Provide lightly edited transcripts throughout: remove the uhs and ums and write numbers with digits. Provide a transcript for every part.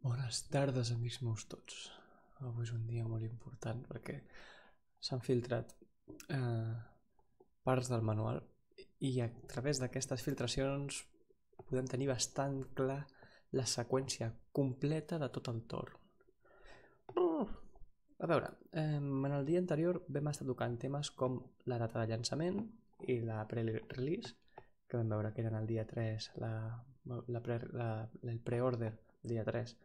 Bones tardes, amics meus tots. Avui és un dia molt important perquè s'han filtrat parts del manual i a través d'aquestes filtracions podem tenir bastant clar la seqüència completa de tot el torn. A veure, en el dia anterior vam estar tocant temes com la data de llançament i la pre-release, que vam veure que eren el dia 3, el pre-order el dia 3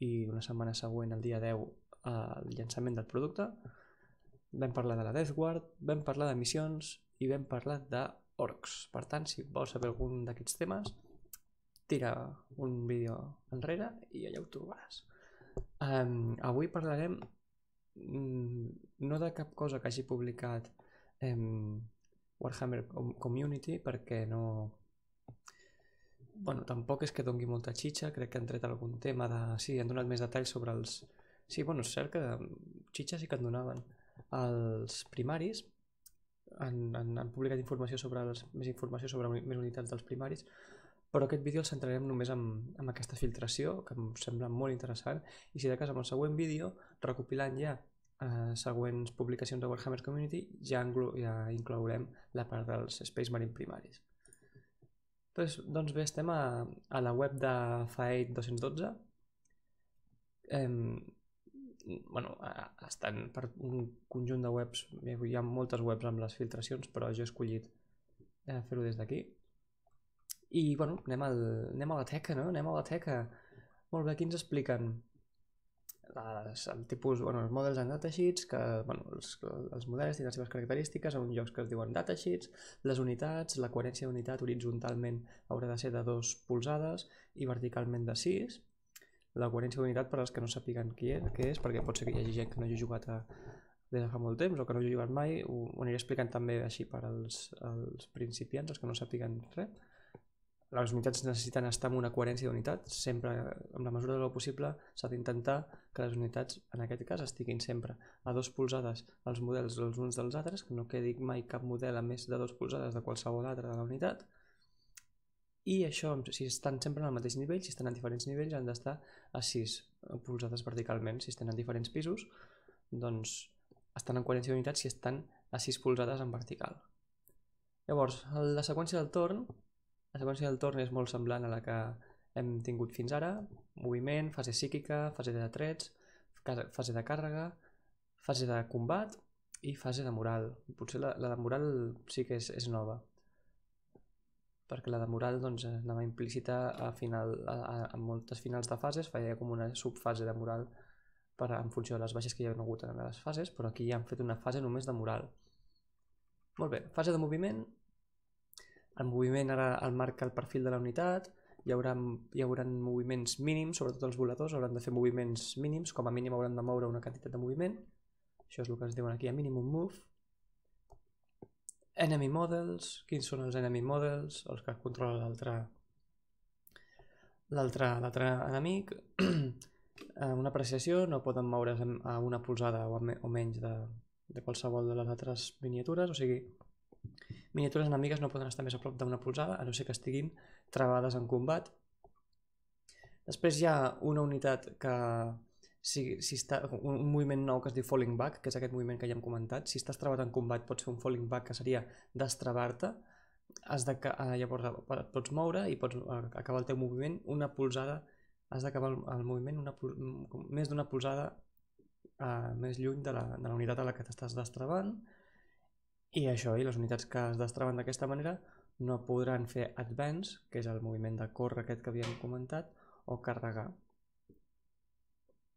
i una setmana següent, el dia 10, el llançament del producte. Vam parlar de la Death Guard, vam parlar de missions i vam parlar d'orcs. Per tant, si vols saber algun d'aquests temes, tira un vídeo enrere i allà ho trobaràs. Avui parlarem no de cap cosa que hagi publicat Warhammer Community, perquè no... Bueno, tampoc és que doni molta xitxa, crec que han tret algun tema de... Sí, han donat més detalls sobre els... Sí, bueno, és cert que xitxa sí que en donaven. Els primaris han publicat informació sobre més informació sobre més unitats dels primaris, però aquest vídeo el centrarem només en aquesta filtració, que em sembla molt interessant, i si de cas amb el següent vídeo, recopilant ja següents publicacions de Warhammer Community, ja inclourem la part dels Space Marine primaris. Doncs bé, estem a la web de Faeit 212. Estan per un conjunt de webs, hi ha moltes webs amb les filtracions, però jo he escollit fer-ho des d'aquí. I bueno, anem a la teca, no? Anem a la teca. Molt bé, aquí ens expliquen el tipus, els models en datasheets, que els models tenen les seves característiques, en llocs que es diuen datasheets, les unitats, la coherència d'unitat horitzontalment haurà de ser de 2 polzades i verticalment de 6. La coherència d'unitat, per als que no sàpiguen què és, perquè pot ser que hi hagi gent que no hagi jugat des de fa molt temps o que no hagi jugat mai, ho aniré explicant també així per als principiants, els que no sàpiguen res. Les unitats necessiten estar en una coherència d'unitat, sempre, amb la mesura del possible, s'ha d'intentar que les unitats, en aquest cas, estiguin sempre a 2 polzades els models els uns dels altres, que no quedi mai cap model a més de 2 polzades de qualsevol altre de la unitat. I això, si estan sempre en el mateix nivell, si estan en diferents nivells, han d'estar a 6 polzades verticalment. Si estan en diferents pisos, doncs estan en coherència d'unitat si estan a 6 polzades en vertical. Llavors, la seqüència del torn és molt semblant a la que hem tingut fins ara: moviment, fase psíquica, fase de trets, fase de càrrega, fase de combat i fase de moral. Potser la de moral sí que és nova, perquè la de moral anava implícita a moltes finals de fases, feia com una subfase de moral en funció de les baixes que hi ha hagut en les fases, però aquí ja han fet una fase només de moral. Molt bé, fase de moviment. El moviment ara el marca el perfil de la unitat, hi haurà moviments mínims, sobretot els voladors hauran de fer moviments mínims, com a mínim hauran de moure una quantitat de moviment. Això és el que ens diuen aquí, a minimum move. Enemy models, quins són els enemy models? Els que controla l'altre enemic. Una apreciació, no poden moure's a una polzada o menys de qualsevol de les altres miniatures, o sigui, miniatures enemigues no poden estar més a prop d'una polzada, a no ser que estiguin travades en combat. Després hi ha una unitat que, un moviment nou que es diu falling back, que és aquest moviment que ja hem comentat. Si estàs travat en combat pots fer un falling back, que seria destravar-te. Llavors et pots moure i pots acabar el teu moviment una polzada. Has d'acabar el moviment més d'una polzada més lluny de la unitat a la que t'estàs destravant. I això, i les unitats que es destraven d'aquesta manera no podran fer advance, que és el moviment de córrer aquest que havíem comentat, o carregar.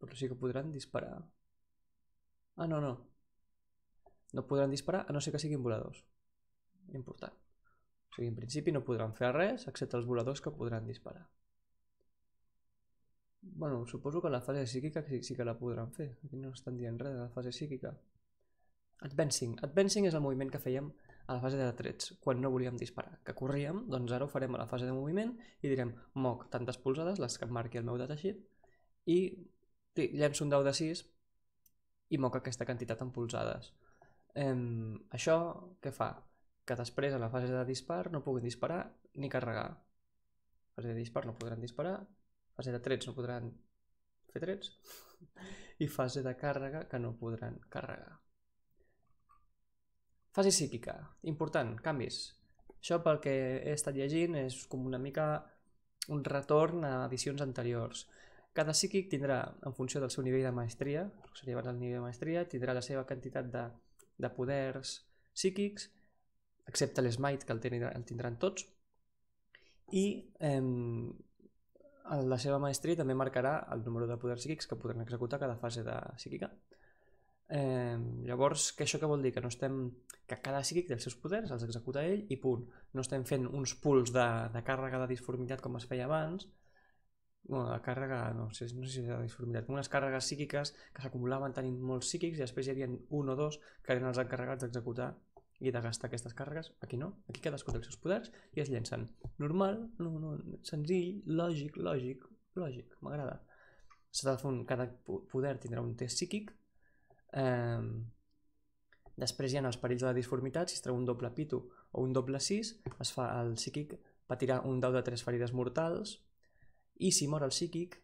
Però sí que podran disparar. No. No podran disparar a no ser que siguin voladors. Important. O sigui, en principi no podran fer res, excepte els voladors que podran disparar. Bueno, suposo que la fase psíquica sí que la podran fer. Aquí no estan dient res de la fase psíquica. Advancing. Advancing és el moviment que fèiem a la fase de trets, quan no volíem disparar. Que corríem, doncs ara ho farem a la fase de moviment i direm, moc tantes polzades, les que em marqui el meu datasheet, i llenço un dau de 6 i moc aquesta quantitat en polzades. Això què fa? Que després a la fase de dispar no puguin disparar ni carregar. A la fase de dispar no podran disparar, a la fase de trets no podran fer trets, i fase de càrrega que no podran carregar. Fase psíquica, important, canvis. Això pel que he estat llegint és com una mica un retorn a edicions anteriors. Cada psíquic tindrà, en funció del seu nivell de maestria, seria el nivell de maestria, tindrà la seva quantitat de poders psíquics, excepte l'Smite, que el tindran tots, i la seva maestria també marcarà el número de poders psíquics que podran executar cada fase de psíquica. Llavors, això què vol dir? Que cada psíquic té els seus poders, els executa ell i punt. No estem fent uns pools de càrrega de disformitat com es feia abans. Bueno, la càrrega, no sé si era de disformitat, unes càrregues psíquiques que s'acumulaven tenint molts psíquics i després hi havia un o dos que eren els encarregats d'executar i de gastar aquestes càrregues. Aquí no, aquí cadascú té els seus poders i es llencen. Normal, no, senzill, lògic, m'agrada. Cada poder tindrà un test psíquic. Després hi ha els perills de la disformitat. Si es treu un doble pitu o un doble 6, el psíquic patirà un dau de 3 ferides mortals, i si mor el psíquic,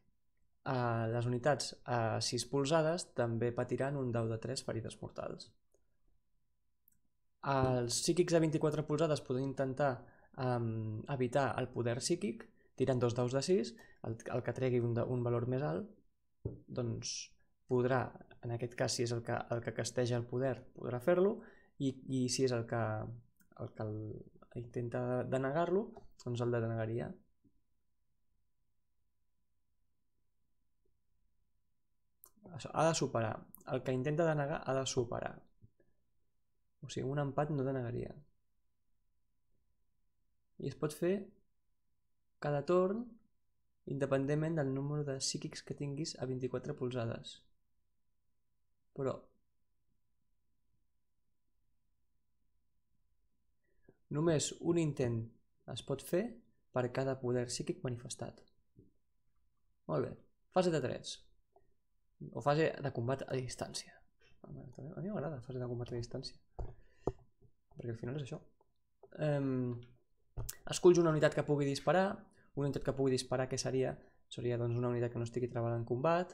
les unitats a 6 polzades també patiran un dau de 3 ferides mortals. Els psíquics a 24 polzades poden intentar evitar el poder psíquic tirant 2 daus de 6, el que tregui un valor més alt doncs podrà, en aquest cas si és el que casteja el poder, podrà fer-lo, i si és el que intenta denegar-lo, doncs el denegaria. Ha de superar. El que intenta denegar ha de superar. O sigui, un empat no denegaria. I es pot fer cada torn independentment del número de psíquics que tinguis a 24 polzades. Però només un intent es pot fer per cada poder psíquic manifestat. Molt bé. Fase de trets. O fase de combat a distància. A mi m'agrada fase de combat a distància. Perquè al final és això. Esculls una unitat que pugui disparar. Una unitat que pugui disparar, què seria? Seria doncs una unitat que no estigui travada en combat,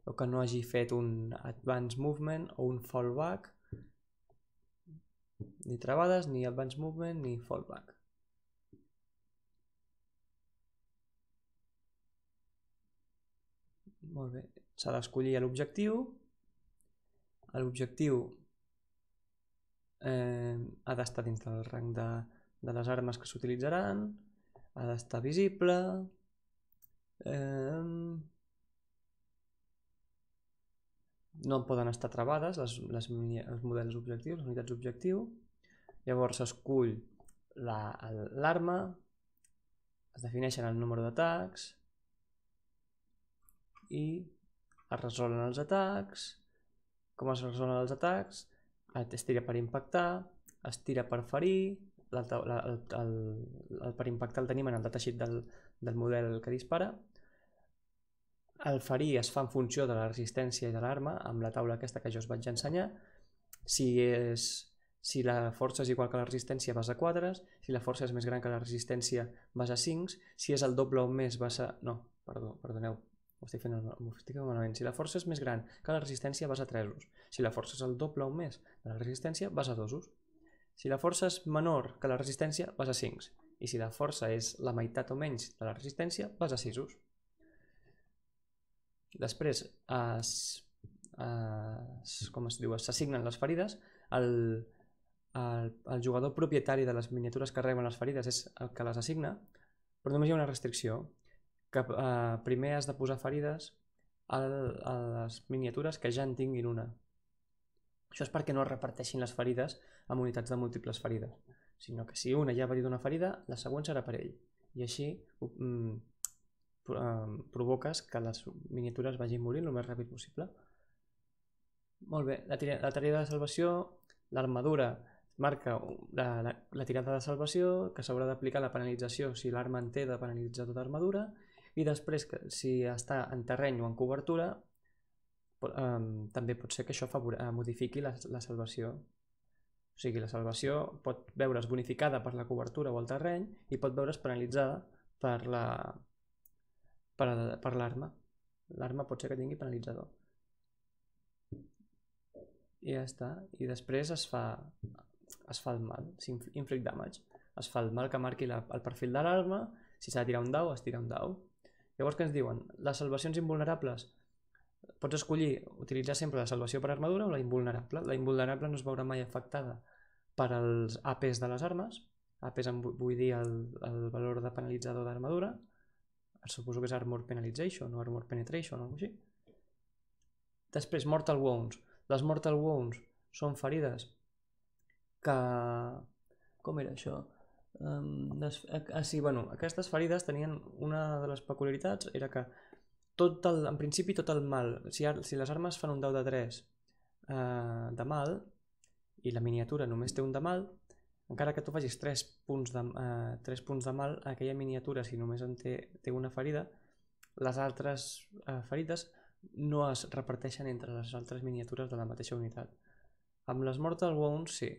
o que no hagi fet un advanced movement o un fallback. Ni travades, ni advanced movement, ni fallback. Molt bé. S'ha d'escollir l'objectiu. L'objectiu ha d'estar dins del rang de les armes que s'utilitzaran, ha d'estar visible, no poden estar travades els models objectius, les unitats objectiu. Llavors s'escull l'arma, es defineixen el número d'atacs i es resolen els atacs. Com es resolen els atacs? Es tira per impactar, es tira per ferir, el per impactar el tenim en el datasheet del model que dispara. El ferir es fa en funció de la resistència de l'arma, amb la taula aquesta que jo us vaig ensenyar. Si la força és igual que la resistència vas a 4, si la força és més gran que la resistència vas a 5, si és el doble o més vas a... No, perdoneu, m'ho estic fent malament. Si la força és més gran que la resistència vas a 3, si la força és el doble o més de la resistència vas a 2, si la força és menor que la resistència vas a 5, i si la força és la meitat o menys de la resistència vas a 6. Després s'assignen les ferides. El jugador propietari de les miniatures que reben les ferides és el que les assigna, però només hi ha una restricció, que primer has de posar ferides a les miniatures que ja en tinguin una. Això és perquè no es reparteixin les ferides amb unitats de múltiples ferides, sinó que si una ja ha patit una ferida, la següent serà per ell, i així provoques que les miniatures vagin morint el més ràpid possible. Molt bé, la tirada de salvació, l'armadura marca la tirada de salvació, que s'haurà d'aplicar la penalització si l'arma en té de penalitzar tota armadura, i després, si està en terreny o en cobertura, també pot ser que això modifiqui la salvació. O sigui, la salvació pot veure's bonificada per la cobertura o el terreny i pot veure's penalitzada per l'arma. l'arma pot ser que tingui penalitzador. I ja està. I després es fa el mal, inflict damage. Es fa el mal que marqui el perfil de l'arma, si s'ha de tirar un dau, es tira un dau. Llavors què ens diuen? Les salvacions invulnerables. Pots escollir utilitzar sempre la salvació per armadura o la invulnerable. La invulnerable no es veurà mai afectada per als APs de les armes. APs vull dir el valor de penalitzador d'armadura. Suposo que és Armor Penalization o Armor Penetration o alguna cosa així. Després, Mortal Wounds. Les Mortal Wounds són ferides que... Com era això? Sí, bueno, aquestes ferides tenien una de les peculiaritats, era que en principi tot el mal, si les armes fan un dau de 3 de mal i la miniatura només té un de mal, encara que tu facis 3 punts de mal, aquella miniatura, si només en té una ferida, les altres ferides no es reparteixen entre les altres miniatures de la mateixa unitat. Amb les Mortal Wounds, sí.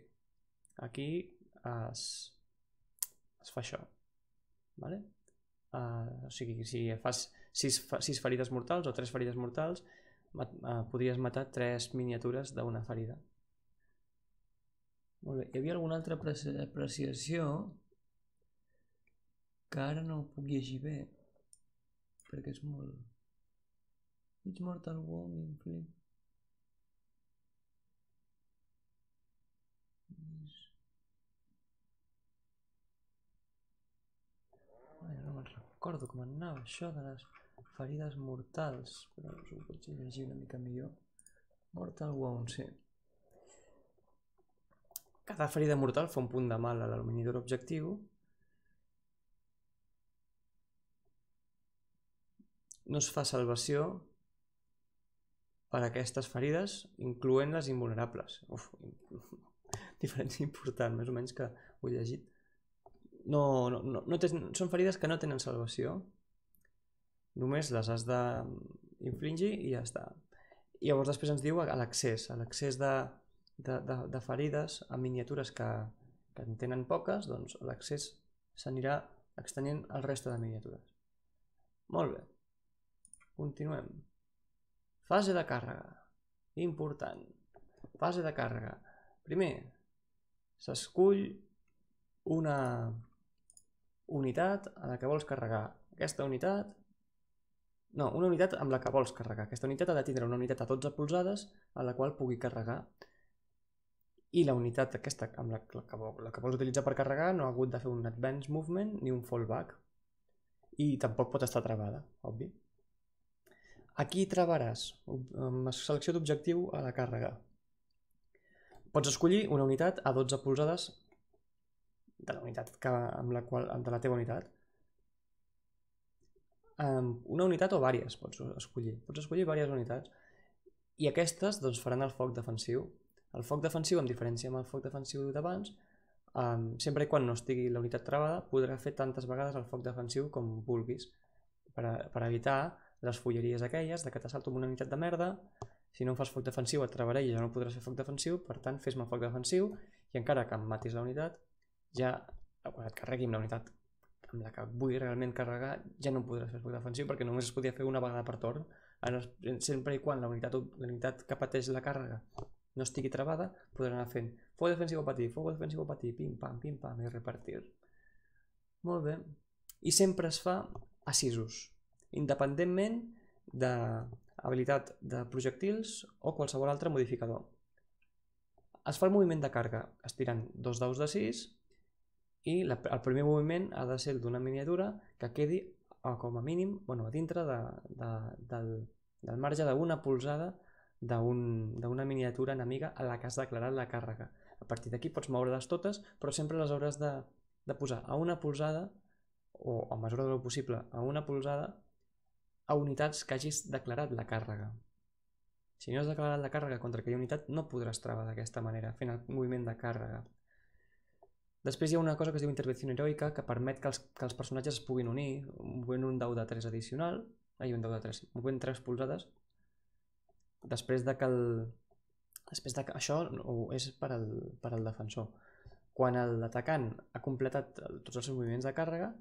Aquí es fa això. Vale? O sigui, si fas 6 ferides mortals o 3 ferides mortals, podries matar 3 miniatures d'una ferida. Molt bé. Hi havia alguna altra apreciació que ara no ho puc llegir bé, perquè és molt... Each mortal wound inflict... No me'n recordo com anava això de les ferides mortals, però us ho pots llegir una mica millor. Mortal wound, sí. Cada ferida mortal fa un punt de mal a l'aluminiador objectiu. No es fa salvació per a aquestes ferides, incloent les invulnerables. Diferència important, més o menys, que ho he llegit. Són ferides que no tenen salvació. Només les has d'infligir i ja està. I llavors després ens diu l'accés. L'accés de ferides a miniatures que en tenen poques, doncs l'accés s'anirà extenent al resta de miniatures. Molt bé. Continuem. Fase de càrrega. Important. Fase de càrrega. Primer, s'escull una unitat a la que vols carregar. Aquesta unitat... No, una unitat amb la que vols carregar. Aquesta unitat ha de tindre una unitat a 12 polzades a la qual pugui carregar. I la unitat aquesta amb la que vols utilitzar per carregar no ha hagut de fer un advance movement ni un fallback. I tampoc pot estar travada, obvi. Aquí travaràs amb selecció d'objectiu a la càrrega. Pots escollir una unitat a 12 polzades de la unitat de la teva unitat. Una unitat o vàries pots escollir. Pots escollir diverses unitats. I aquestes doncs, faran el foc defensiu. El foc defensiu, en diferència amb el foc defensiu d'abans, sempre i quan no estigui la unitat travada, podrà fer tantes vegades el foc defensiu com vulguis, per evitar les fulleries aquelles de que t'assalto amb una unitat de merda, si no em fas foc defensiu et travaré i ja no podràs fer foc defensiu, per tant fes-me foc defensiu i encara que em matis la unitat, ja quan et carregui amb la unitat amb la que vull realment carregar, ja no podràs fer foc defensiu perquè només es podia fer una vegada per torn. Sempre i quan la unitat que pateix la càrrega no estigui travada, podrà anar fent foc defensiu a patir, pim-pam, i repartir. Molt bé. I sempre es fa a 6 ús, independentment de habilitat de projectils o qualsevol altre modificador. Es fa el moviment de càrrega estirant 2 daus de 6 i el primer moviment ha de ser d'una miniatura que quedi com a mínim a dintre del marge d'una polzada d'una miniatura enemiga a la que has declarat la càrrega. A partir d'aquí pots moure-les totes, però sempre les hauràs de posar a una polzada o a mesura del possible a una polzada a unitats que hagis declarat la càrrega. Si no has declarat la càrrega contra aquella unitat no podràs travar d'aquesta manera, fent el moviment de càrrega. Després hi ha una cosa que es diu intervenció heroica que permet que els personatges es puguin unir movent un dau de 3 addicional, movent 3 polzades, després de que això és per al defensor. Quan l'atacant ha completat tots els seus moviments de càrrega,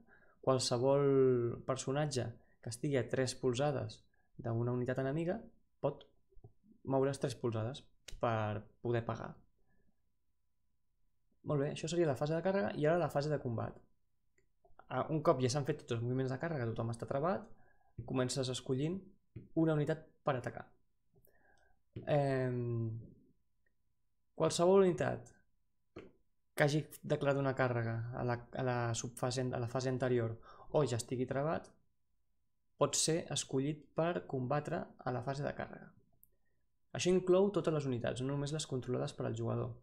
qualsevol personatge que estigui a 3 polzades d'una unitat enemiga pot moure's 3 polzades per poder pagar. Molt bé, això seria la fase de càrrega i ara la fase de combat. Un cop ja s'han fet tots els moviments de càrrega, tothom està travat, comences escollint una unitat per atacar. Qualsevol unitat que hagi declarat una càrrega a la fase anterior o ja estigui travat pot ser escollit per combatre a la fase de càrrega. Això inclou totes les unitats, no només les controlades per al jugador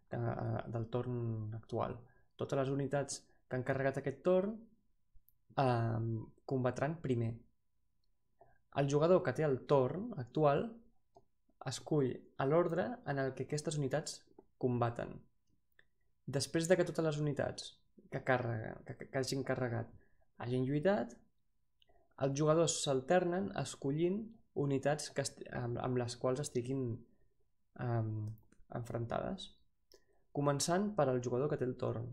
del torn actual. Totes les unitats que han carregat aquest torn combatran primer. El jugador que té el torn actual escull l'ordre en el que aquestes unitats combaten. Després de que totes les unitats que hagin carregat hagin lluitat, els jugadors s'alternen escollint unitats amb les quals estiguin enfrontades, començant per al jugador que té el torn.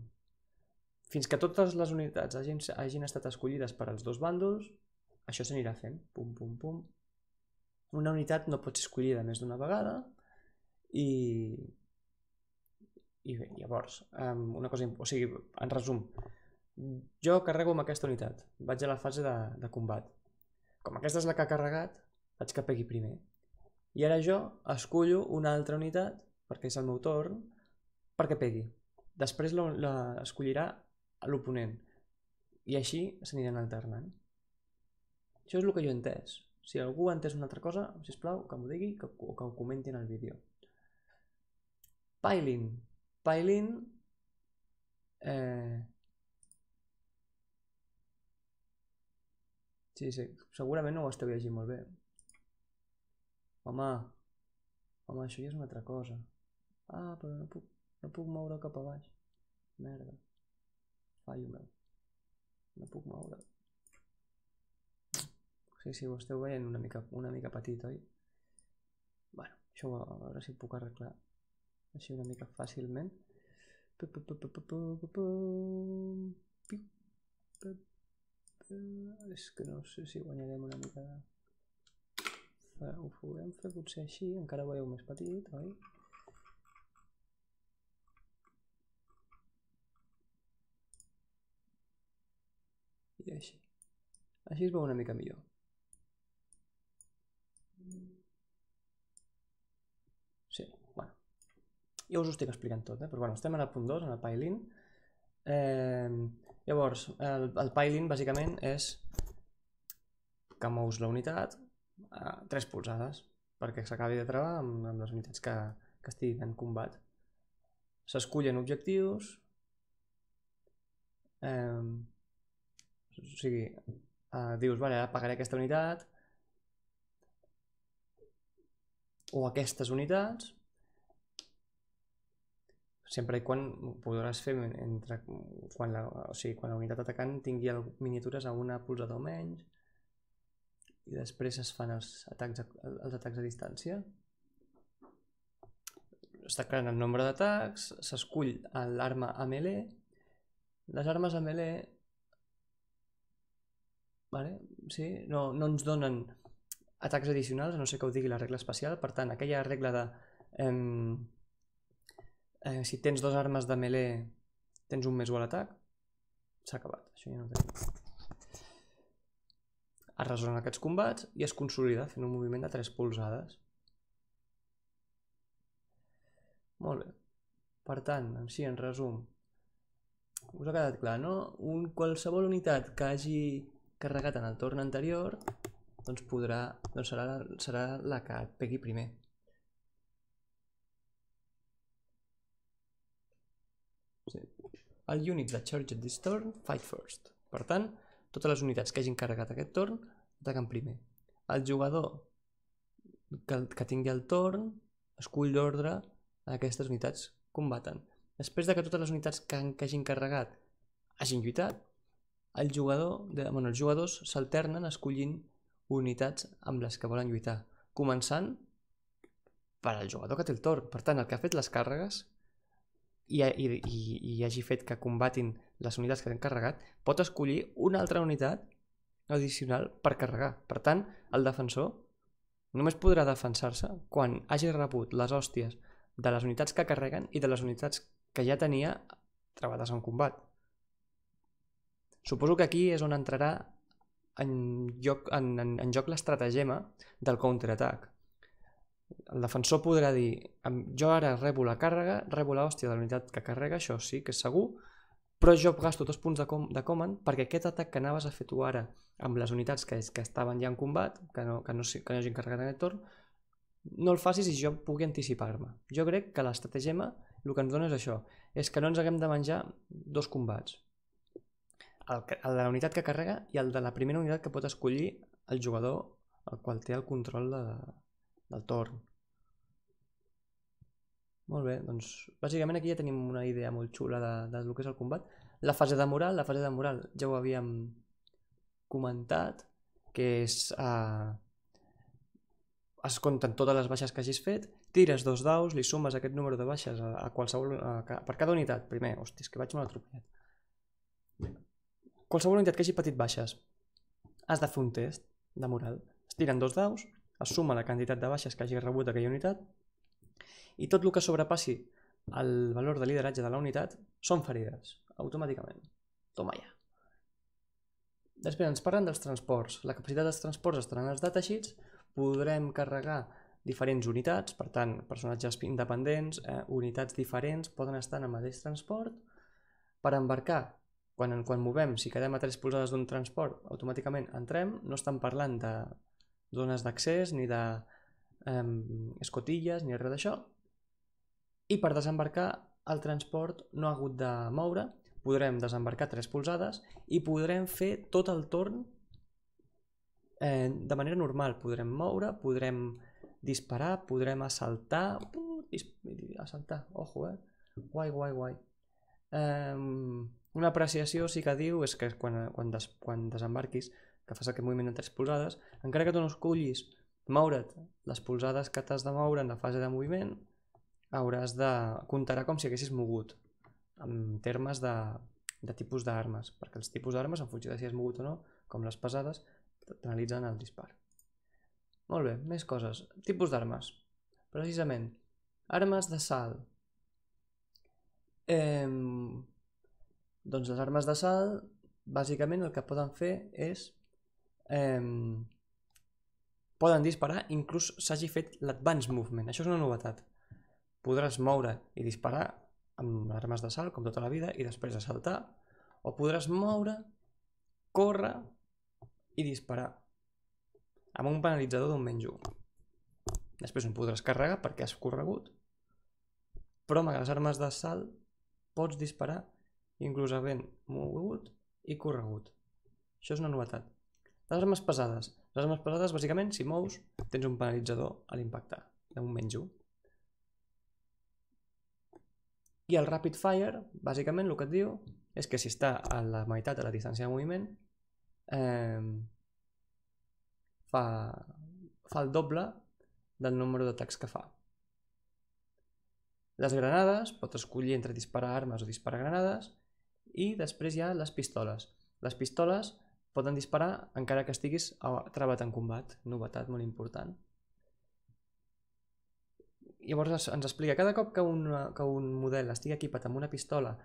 Fins que totes les unitats hagin estat escollides per als dos bàndols, això s'anirà fent. Pum, pum, pum. Una unitat no pot ser escollida més d'una vegada i bé, llavors, una cosa, o sigui, en resum, jo carrego amb aquesta unitat, vaig a la fase de combat. Com aquesta és la que ha carregat, vaig que pegui primer. I ara jo escollo una altra unitat, perquè és el meu torn, perquè pegui. Després l'escollirà l'oponent. I així s'aniran alternant. Això és el que jo he entès. Si algú ha entès una altra cosa, sisplau, que m'ho digui o que ho comenti en el vídeo. Piling. Piling sí, segurament no ho esteu llegint molt bé. Home, això ja és una altra cosa. Però no puc moure cap a baix. Merda. Fallo meu. No puc moure. Sí, ho esteu veient una mica petit, oi? Bueno, això a veure si ho puc arreglar així una mica fàcilment. És que no sé si guanyarem una mica de... Ho podem fer potser així, encara ho veieu més petit, oi? I així. Així es veu una mica millor. Sí, bueno. Ja us ho estic explicant tot, però bueno, estem en el punt 2, en el piling. Llavors, el piling bàsicament és que mous la unitat a 3 polzades perquè s'acabi de travar amb les unitats que estiguin en combat. S'escullen objectius, o sigui, dius, vale, ara pagaré aquesta unitat o aquestes unitats, sempre i quan ho podràs fer quan la unitat atacant tingui miniatures a una polzada o menys, i després es fan els atacs a distància. Està creant el nombre d'atacs, s'escull l'arma a melee. Les armes a melee no ens donen atacs addicionals, a no ser que ho digui la regla especial. Per tant, aquella regla de si tens 2 armes de melee tens un +1 a l'atac, s'ha acabat, això ja no tenim. Es resolen aquests combats i es consolida fent un moviment de 3 polzades. Molt bé. Per tant, així en resum, us ha quedat clar, no? Qualsevol unitat que hagi carregat en el torn anterior doncs serà la que et pegui primer. El unit that charged this turn fight first. Per tant, totes les unitats que hagin carregat aquest torn ataquen primer. El jugador que tingui el torn escull l'ordre a aquestes unitats combaten. Després de que totes les unitats que hagin carregat hagin lluitat, els jugadors s'alternen escollint unitats amb les que volen lluitar, començant per al jugador que té el torn. Per tant, el que ha fet les càrregues i hagi fet que combatin les unitats que han carregat, pot escollir una altra unitat addicional per carregar. Per tant, el defensor només podrà defensar-se quan hagi rebut les hòsties de les unitats que carreguen i de les unitats que ja tenia travades en combat. Suposo que aquí és on entrarà en joc l'estratagema del counterattack. El defensor podrà dir, jo ara rebo la càrrega, rebo l'hòstia de la unitat que carrega, això sí que és segur, però jo gasto 2 punts de command perquè aquest atac que anaves a fer tu ara amb les unitats que estaven ja en combat, que no hagin carregat en aquest torn, no el facis i jo pugui anticipar-me. Jo crec que l'estratagema el que ens dona és això, és que no ens haguem de menjar 2 combats. El de la unitat que carrega i el de la primera unitat que pot escollir el jugador el qual té el control del torn. Molt bé, doncs bàsicament aquí ja tenim una idea molt xula del que és el combat. La fase de moral ja ho havíem comentat, que és es compten totes les baixes que hagis fet, tires 2 daus, li sumes aquest número de baixes a qualsevol, per cada unitat. Primer, hòstia, és que vaig molt atropellat. Qualsevol unitat que hagi patit baixes, has de fer un test de moral. Es tiren 2 daus, es suma la quantitat de baixes que hagi rebut aquella unitat i tot el que sobrepassi el valor de lideratge de la unitat són ferides, automàticament. Toma ja. Després ens parlen dels transports. La capacitat dels transports estaran als datasheets, podrem carregar diferents unitats, per tant, personatges independents, unitats diferents poden estar en el mateix transport. Per embarcar, quan movem, si quedem a 3 polzades d'un transport, automàticament entrem, no estan parlant de zones d'accés, ni d'escotilles, ni res d'això. I per desembarcar, el transport no ha hagut de moure, podrem desembarcar 3 polzades i podrem fer tot el torn de manera normal. Podrem moure, podrem disparar, podrem assaltar, ojo, guai. Una apreciació sí que diu és que quan desembarquis, que fas aquest moviment en 3 polzades, encara que tu no escollis moure't les polzades que t'has de moure en la fase de moviment, hauràs de comptar com si haguessis mogut en termes de tipus d'armes, perquè els tipus d'armes, en funció de si has mogut o no, com les pesades, penalitzen el dispar. Molt bé, més coses. Tipus d'armes. Precisament, armes d'assalt. Doncs les armes d'assalt, bàsicament el que poden fer és poden disparar inclús s'hagi fet l'advance movement. Això és una novetat. Podràs moure i disparar amb armes d'assalt, com tota la vida, i després assaltar, o podràs moure, córrer i disparar amb un penalitzador d'un -1. Després no podràs carregar perquè has corregut, però amb les armes d'assalt pots disparar inclús havent mogut i corregut. Això és una novetat. Les armes pesades. Les armes pesades, bàsicament, si mous, tens un penalitzador a l'impactar, d'un -1. I el Rapid Fire, bàsicament, el que et diu és que si està a la meitat de la distància de moviment, fa el doble del número d'atacs que fa. Les granades, pots escollir entre disparar armes o disparar granades, i després hi ha les pistoles. Les pistoles poden disparar encara que estiguis travat en combat, novetat molt important. Llavors ens explica, cada cop que un model estigui equipat amb una pistola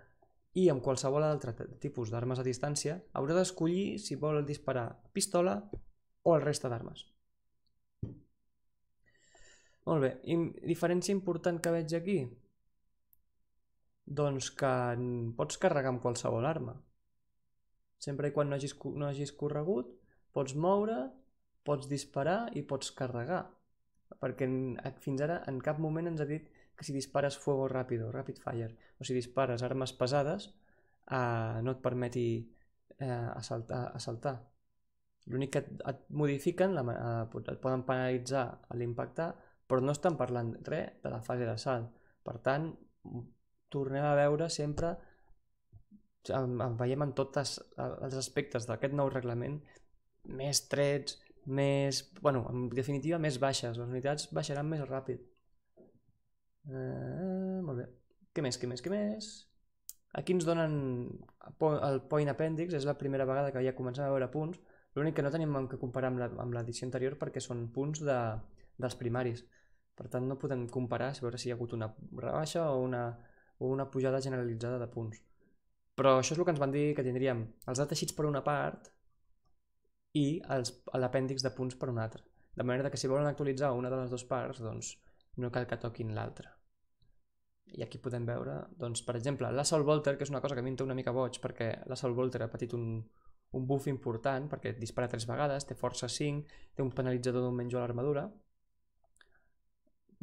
i amb qualsevol altre tipus d'armes a distància, haurà d'escollir si vol disparar pistola o el resta d'armes. Molt bé, diferència important que veig aquí? Doncs que pots carregar amb qualsevol arma. Sempre i quan no hagis corregut, pots moure, pots disparar i pots carregar. Perquè fins ara en cap moment ens ha dit que si dispares fuego rápido, rapid fire, o si dispares armes pesades, no et permeti assaltar. L'únic que et modifiquen, et poden penalitzar a l'impactar, però no estan parlant res de la fase d'assalt. Per tant, tornem a veure sempre, veiem en tots els aspectes d'aquest nou reglament, més trets, en definitiva, més baixes. Les unitats baixaran més ràpid. Molt bé. Què més? Aquí ens donen el Point Appendix, és la primera vegada que ja comencem a veure punts, L'únic que no tenim que comparar amb l'edició anterior perquè són punts dels primaris. Per tant, no podem comparar, veure si hi ha hagut una rebaixa o una pujada generalitzada de punts. Però això és el que ens van dir que tindríem els deteixits per una part i l'apèndix de punts per una altra. De manera que si volen actualitzar una de les dues parts, doncs no cal que toquin l'altra. I aquí podem veure, doncs, per exemple, l'Assault Bolter, que és una cosa que a mi em té una mica boig, perquè l'Assault Bolter ha patit un buff important, perquè dispara 3 vegades, té força 5, té un penalitzador d'un menys a l'armadura,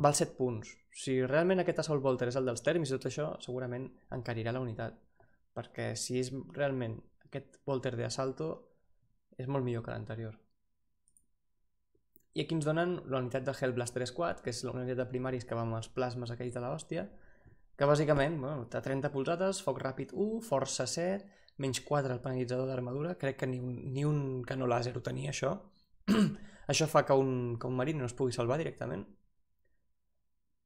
val 7 punts. Si realment aquest Assault Bolter és el dels termis i tot això, segurament encarirà la unitat, perquè si és realment aquest Bolter d'Assalto, és molt millor que l'anterior. I aquí ens donen la unitat de Hellblaster Squad, que és la unitat de primaris que va amb els plasmes aquells de l'hòstia, que bàsicament té 30 polzades, foc ràpid 1, força 7, menys 4 el penalitzador d'armadura, crec que ni un canó làser ho tenia això. Això fa que un marí no es pugui salvar directament.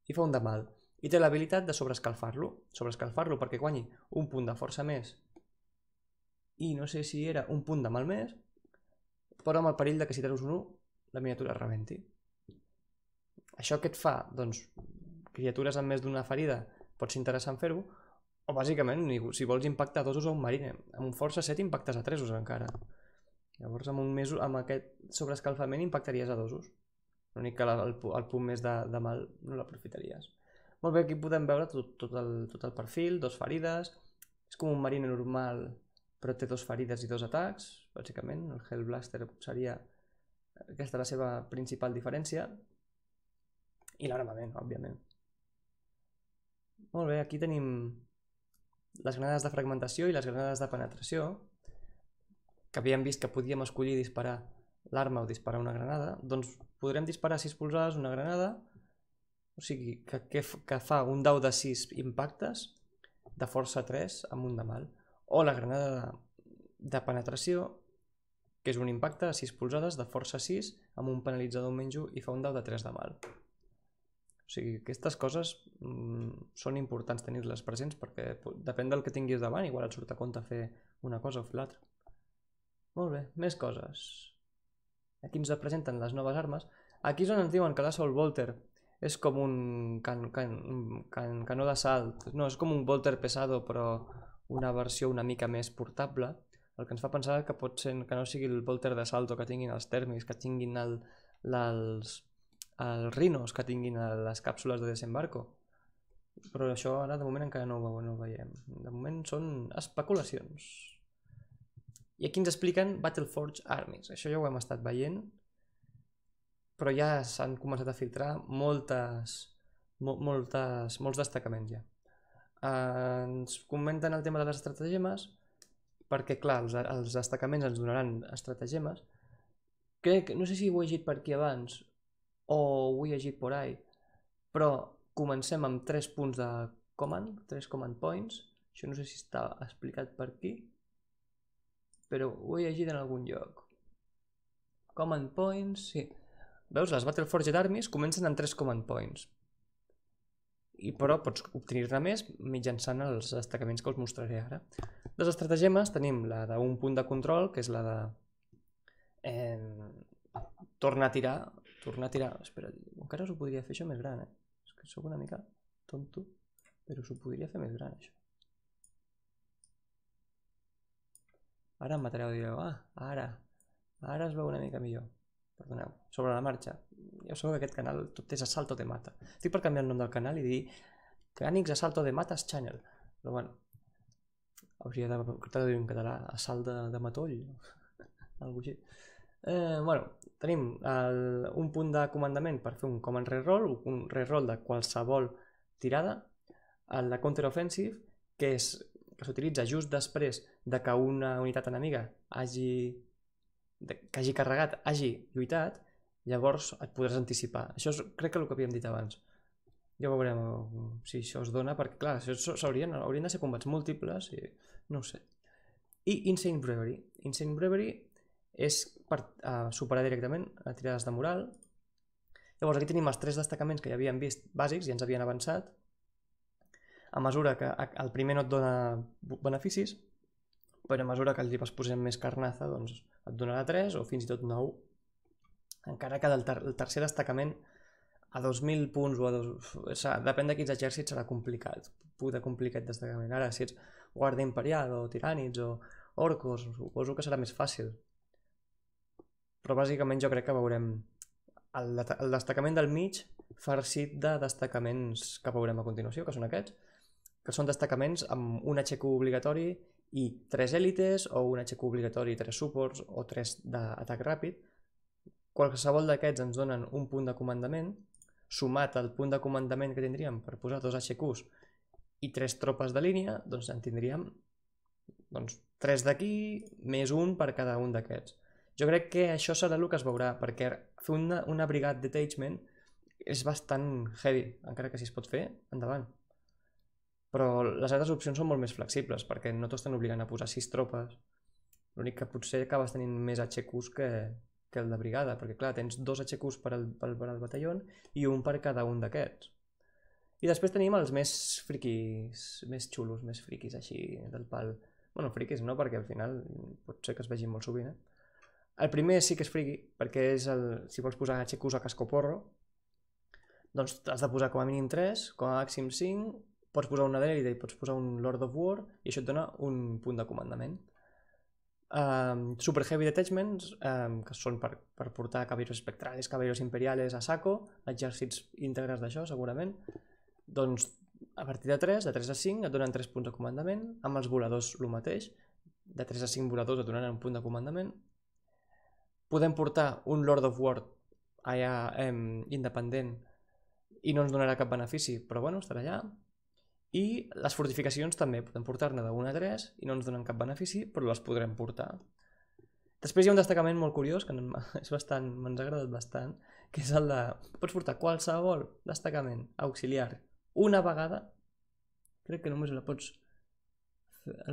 I fa un de mal. I té l'habilitat de sobreescalfar-lo perquè guanyi un punt de força més i no sé si era un punt de mal més, però amb el perill de que si treus un 1 la miniatura es rebenti. Això què et fa? Doncs criatures amb més d'una ferida pot ser interessant fer-ho, o bàsicament si vols impactar 2 a un marine, amb un força 7 impactes a 3 encara. Llavors amb aquest sobreescalfament impactaries a 2. L'únic que el punt més de mal no l'aprofitaries. Molt bé, aquí podem veure tot el perfil, 2 ferides, és com un marine normal però té 2 ferides i 2 atacs, bàsicament. El Hellblaster seria aquesta la seva principal diferència. I l'armament, òbviament. Molt bé, aquí tenim les granades de fragmentació i les granades de penetració, que havíem vist que podíem escollir disparar l'arma o disparar una granada. Doncs podrem disparar 6 polzades una granada, o sigui que fa un dau de 6 impactes de força 3 amb un de mal. O la granada de penetració, que és un impacte a 6 polzades de força 6 amb un penalitzador menys 1 i fa un dau de 3 de mal. O sigui, aquestes coses són importants tenir-les presents perquè depèn del que tinguis davant, igual et surt a compte fer una cosa o fer l'altra. Molt bé, més coses. Aquí ens presenten les noves armes. Aquí és on ens diuen que l'Assault Bolter és com un canó d'assalt. No, és com un Bolter pesado, però una versió una mica més portable, el que ens fa pensar que pot ser que no sigui el Bolter d'Assalto que tinguin els tèrmics, que tinguin els rhinos, que tinguin les càpsules de desembarco. Però això ara de moment encara no ho veiem. De moment són especulacions. I aquí ens expliquen Battleforge Armies. Això ja ho hem estat veient, però ja s'han començat a filtrar molts destacaments ja. Ens comenten el tema de les estratagemes, perquè clar, els destacaments ens donaran estratagemes. Crec, no sé si ho he llegit per aquí abans o ho he llegit por ahí, però comencem amb 3 punts de command, 3 command points. Això no sé si està explicat per aquí, però ho he llegit en algun lloc. Command points, sí. Veus, les Battleforged Armies comencen amb 3 command points. Però pots obtenir-ne més mitjançant els destacaments que us mostraré ara. Les estratagemes tenim la d'un punt de control, que és la de tornar a tirar. Espera, encara us ho podria fer això més gran, És que sóc una mica tonto, però us ho podria fer més gran, això. Ara em matareu i direu, ara es veu una mica millor. Perdoneu, sobre la marxa. Ja sabeu que aquest canal tot és Assalto de Mata. Estic per canviar el nom del canal i dir Canix Assalto de Matas Channel. Però bueno, hauria de traduir en català Assalt de Matoll. Algo així. Bueno, tenim un punt de comandament per fer un command reroll, un reroll de qualsevol tirada. La counter offensive, que s'utilitza just després de que una unitat enemiga que hagi carregat, hagi lluitat, llavors et podràs anticipar. Això crec que és el que havíem dit abans. Ja veurem si això es dona, perquè clar, haurien de ser combats múltiples i no ho sé. I Insane Bravery. Insane Bravery és per superar directament a tirades de moral. Llavors aquí tenim els 3 destacaments que ja havíem vist bàsics i ens havien avançat. A mesura que el primer no et dona beneficis, però a mesura que li vas posant més carnaza, doncs et donarà 3 o fins i tot 9. Encara que el tercer destacament a 2.000 punts o a depèn de quins exèrcits serà complicat, complicat destacament. Ara, si ets guàrdia imperial o tirànids o orcos, suposo que serà més fàcil. Però bàsicament jo crec que veurem el destacament del mig farcit de destacaments que veurem a continuació, que són aquests, que són destacaments amb un HQ obligatori i 3 èlites, o un HQ obligatori i 3 suports, o 3 d'atac ràpid. Qualsevol d'aquests ens donen un punt de comandament, sumat al punt de comandament que tindríem per posar 2 HQs i 3 tropes de línia, doncs en tindríem 3 d'aquí més un per cada un d'aquests. Jo crec que això serà el que es veurà, perquè fer una brigade detachment és bastant heavy, encara que si es pot fer, endavant. Però les altres opcions són molt més flexibles, perquè no t'estan obligant a posar 6 tropes. L'únic que potser acabes tenint més HQs que el de brigada, perquè clar, tens 2 HQs per al batalló i un per cada un d'aquests. I després tenim els més friquis, més xulos, més friquis així del pal. Bueno, friquis no, perquè al final pot ser que es vegin molt sovint, El primer sí que és friqui, perquè és si vols posar HQs a cascoporro, doncs has de posar com a mínim 3, com a màxim 5, pots posar una d'élite i pots posar un Lord of War i això et dona un punt de comandament. Super Heavy Detachments, que són per portar caballeros espectrales, caballeros imperiales a saco, exèrcits íntegres d'això segurament, doncs a partir de 3 a 5 et donen 3 punts de comandament, amb els voladors el mateix, de 3 a 5 voladors et donen un punt de comandament. Podem portar un Lord of War allà independent i no ens donarà cap benefici, però bueno, estarà allà. I les fortificacions també, podem portar-ne de 1 a 3 i no ens donen cap benefici, però les podrem portar. Després hi ha un destacament molt curiós, que m'ha agradat bastant, que és el de... Pots portar qualsevol destacament auxiliar una vegada, crec que només el pots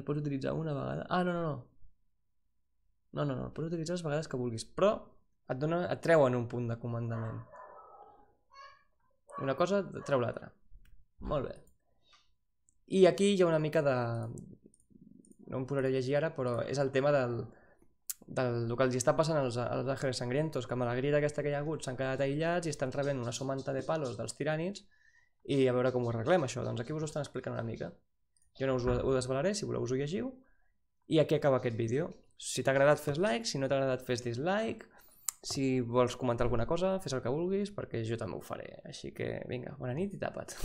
utilitzar una vegada. Ah, no, el pots utilitzar les vegades que vulguis, però et treuen un punt de comandament. Una cosa treu l'altra. Molt bé. I aquí hi ha una mica de... No em posaré a llegir ara, però és el tema del que els està passant als Ángeles Sangrientos, que amb la grida aquesta que hi ha hagut s'han quedat aïllats i estan rebent una somanta de palos dels tirànids i a veure com ho arreglem això. Doncs aquí us ho estan explicant una mica. Jo no us ho desvelaré, si voleu us ho llegiu. I aquí acaba aquest vídeo. Si t'ha agradat fes like, si no t'ha agradat fes dislike, si vols comentar alguna cosa fes el que vulguis perquè jo també ho faré. Així que vinga, bona nit i tapa't.